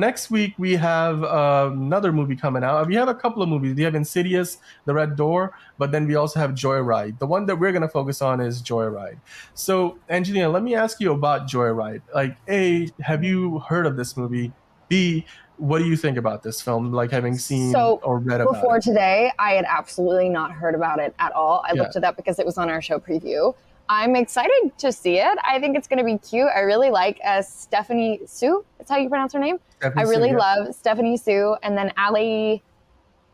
Next week we have another movie coming out. We have a couple of movies. We have Insidious, The Red Door, but then we also have Joyride. The one that we're going to focus on is Joyride. So, Angelina, let me ask you about Joyride. Like, A, have you heard of this movie? B, what do you think about this film? Like, having seen So or read about before it? today, I had absolutely not heard about it at all. I Yeah, looked it up because it was on our show preview. I'm excited to see it. I think it's going to be cute. I really like Stephanie Sue. That's how you pronounce her name. I Stephanie Sue. really Yeah, love Stephanie Sue. And then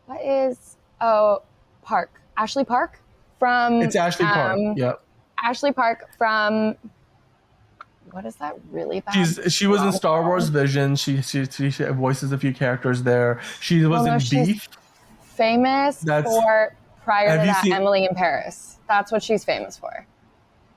what is, Park. Ashley Park from, it's Ashley Park. Yeah, Ashley Park from, what is that really bad she was in Star Wars rom-com? Vision. She voices a few characters there. She Oh was no, in she's Beef. famous That's for prior Have to you that seen? Emily in Paris. That's what she's famous for.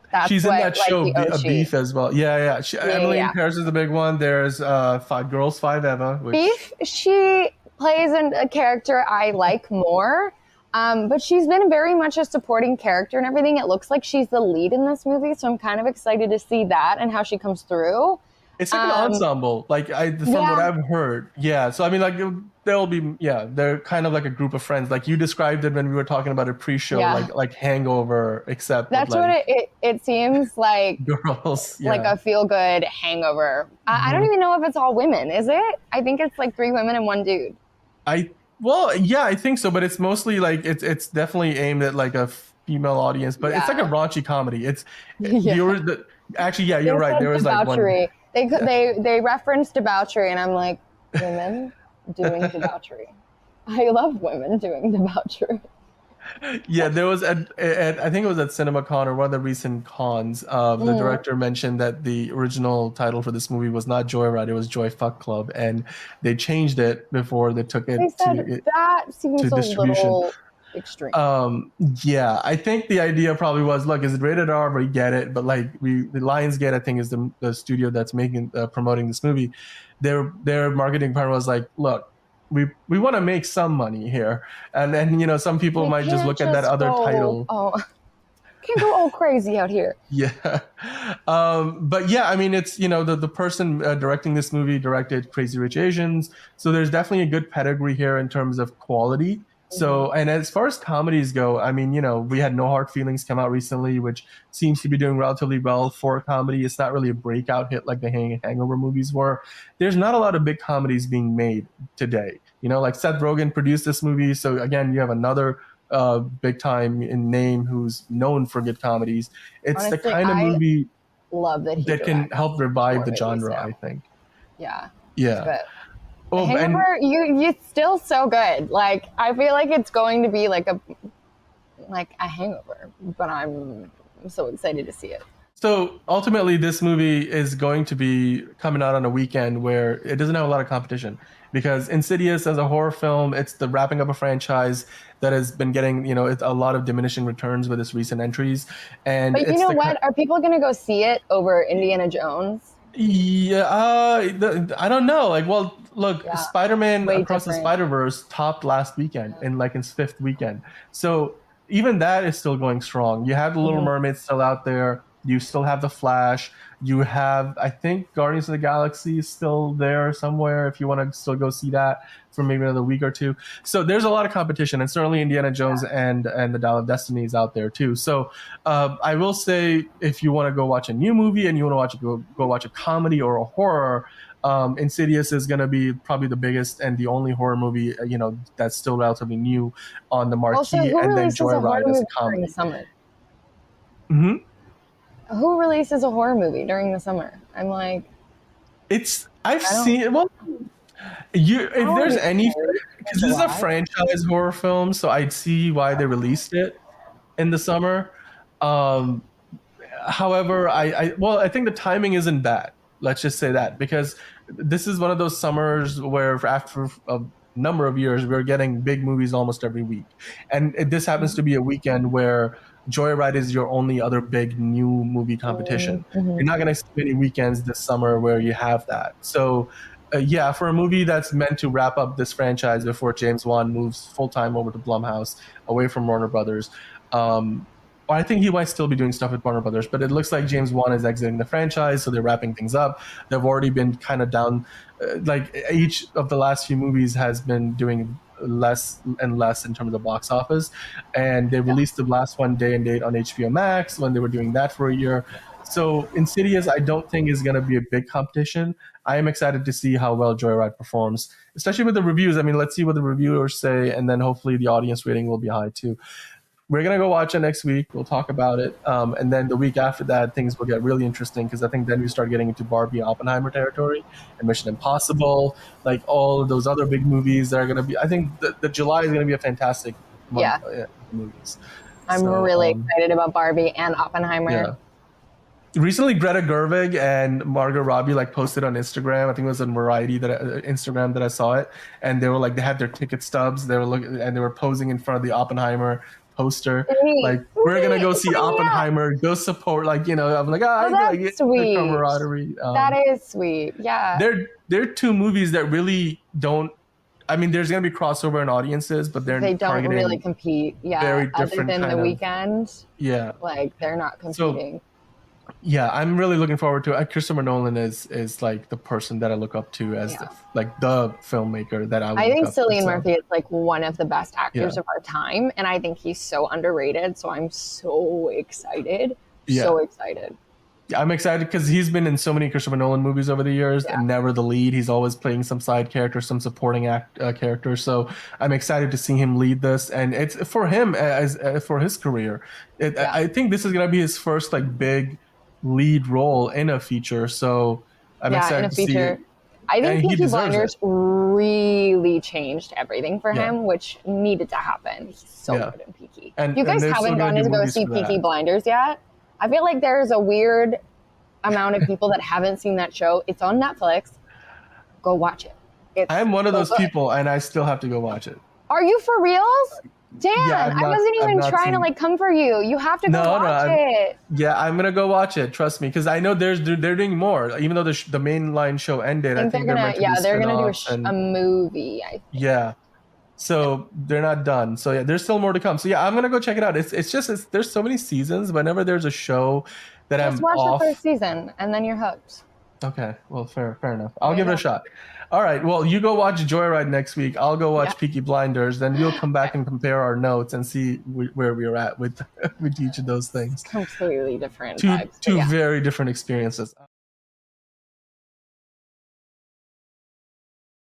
That's She's in what that like show the Beef OG. as well. Yeah, yeah. Yeah, yeah, Emily in yeah. Paris is the big one. There's Five Girls, Five Eva, which Beef, she plays a character I like more. But she's been very much a supporting character and everything. It looks like she's the lead in this movie, so I'm kind of excited to see that and how she comes through. it's like an Um, ensemble. Like from what yeah, I've heard, yeah. So I mean, like they'll be, yeah. They're kind of like a group of friends. Like you described it when we were talking about a pre-show, yeah. like Hangover, except with That's what like it seems girls. like Yeah. a feel good hangover. I don't Mhm. even know if it's all women, is it? I think it's like three women and one dude. I Well, yeah, I think so, but it's mostly like it's definitely aimed at like a female audience, but it's like a Yeah. raunchy comedy. Yeah. Actually, yeah, They you're right. said There was like one. debauchery. Yeah. They referenced debauchery, and I'm like, women doing debauchery. I love women doing debauchery. Yeah, there was I think it was at CinemaCon or one of the recent cons. The Mm. director mentioned that the original title for this movie was not Joyride, it was Joy Fuck Club, and they changed it before they took They it said that to seems a distribution. little extreme. Um, yeah, I think the idea probably was, look, is it rated R? We get it, but like the Lionsgate, I think, is the studio that's making promoting this movie. Their marketing partner was like, look, we want to make some money here, and then some people We might just can't look at that just other go, title. oh, can't go all crazy out here. Yeah. But yeah, I mean, it's, the person directing this movie directed Crazy Rich Asians. So there's definitely a good pedigree here in terms of quality. Hmm. So, and as far as comedies go, I mean, we had No Hard Feelings come out recently, which seems to be doing relatively well for a comedy. It's not really a breakout hit like the Hangover movies were. There's not a lot of big comedies being made today. Like Seth Rogen produced this movie. So again, you have another big time in name who's known for good comedies. It's the Honestly, kind of I movie love that he that can directs help revive more the movies genre, I now. think. Yeah, Yeah. but The Oh, and Hangover, you still so good. Like I feel like it's going to be like a hangover, but I'm so excited to see it. so ultimately, this movie is going to be coming out on a weekend where it doesn't have a lot of competition because Insidious, as a horror film, it's the wrapping up a franchise that has been getting, it's a lot of diminishing returns with its recent entries, and But you it's know the what? Are people going to go see it over Indiana Jones? Yeah, I don't know. Like, well, look, Yeah, Spider-Man way Across the different. Spider-Verse topped last weekend Yeah. in like its fifth weekend. So even that is still going strong. You have the Little Mhm. Mermaid still out there. You still have the Flash. You have, I think, Guardians of the Galaxy is still there somewhere if you want to still go see that for maybe another week or two. So there's a lot of competition, and certainly Indiana Jones and the Dial of Destiny is out there too. So I will say, if you want to go watch a new movie and you want to go watch a comedy or a horror, Insidious is going to be probably the biggest and the only horror movie that's still relatively new on the Also, marquee, who and then releases a horror Joyride as a movie during the comedy. summer? Hmm. Who releases a horror movie during the summer? I'm like, I've I don't. seen, well, if Oh, there's you any, in because this is a July. franchise horror film, so I'd see why they released it in the summer. Um, However, I think the timing isn't bad. Let's just say that, because this is one of those summers where after a number of years we're getting big movies almost every week, and this happens to be a weekend where Joyride is your only other big new movie competition. Mm-hmm. You're not going to see many weekends this summer where you have that. So. Yeah, for a movie that's meant to wrap up this franchise before James Wan moves full time over to Blumhouse, away from Warner Brothers, um, I think he might still be doing stuff with Warner Brothers, but it looks like James Wan is exiting the franchise, so they're wrapping things up. They've already been kind of down, like each of the last few movies has been doing less and less in terms of box office, and they released the last one day and date on HBO Max when they were doing that for a year. So Insidious, I don't think is going to be a big competition. I am excited to see how well Joyride performs, especially with the reviews. I mean, let's see what the reviewers say, and then hopefully the audience rating will be high too. We're gonna go watch it next week. We'll talk about it, and then the week after that, things will get really interesting because I think then we start getting into Barbie, Oppenheimer territory, and Mission Impossible, like all of those other big movies that are gonna be. I think the July is gonna be a fantastic month of movies. I'm really excited about Barbie and Oppenheimer. Yeah. Recently, Greta Gerwig and Margot Robbie like posted on Instagram. I think it was on Variety Instagram that I saw it, and they were like they had their ticket stubs. They were looking and they were posing in front of the Oppenheimer poster. Like we're gonna go see Oppenheimer. Go support. Like I'm like that's sweet. Camaraderie. That is sweet. Yeah. They're two movies that really don't. I mean, there's gonna be crossover in audiences, but they don't really compete. Yeah. Very different. Other than The Weeknd. Yeah. Like they're not competing. Yeah, I'm really looking forward to it. Christopher Nolan is like the person that I look up to as the filmmaker that I think Cillian Murphy is like one of the best actors of our time, and I think he's so underrated. So I'm so excited. So excited. I'm excited because he's been in so many Christopher Nolan movies over the years and never the lead. He's always playing some side character, some supporting character. So I'm excited to see him lead this, and it's for him as for his career. I think this is gonna be his first like big lead role in a feature. So I'm excited to see it. I think Peaky Blinders really changed everything for him, which needed to happen. He's so good in Peaky. You guys haven't gone to go see Peaky Blinders yet? I feel like there's a weird amount of people that haven't seen that show. It's on Netflix. Go watch it. I'm one of those people, and I still have to go watch it. Are you for reals? Dan, I wasn't even trying to like come for you. You have to go watch it. Yeah, I'm gonna go watch it. Trust me, because I know they're doing more. Even though the mainline show ended, I think they're gonna do a movie. I think. Yeah. So they're not done. So there's still more to come. So I'm gonna go check it out. It's just there's so many seasons. Whenever there's a show that just watch the first season and then you're hooked. Okay, well, fair enough. I'll give it a shot. All right, well, you go watch Joyride next week. I'll go watch Peaky Blinders. Then we'll come back and compare our notes and see where we're at with each of those things. Completely different two very different experiences.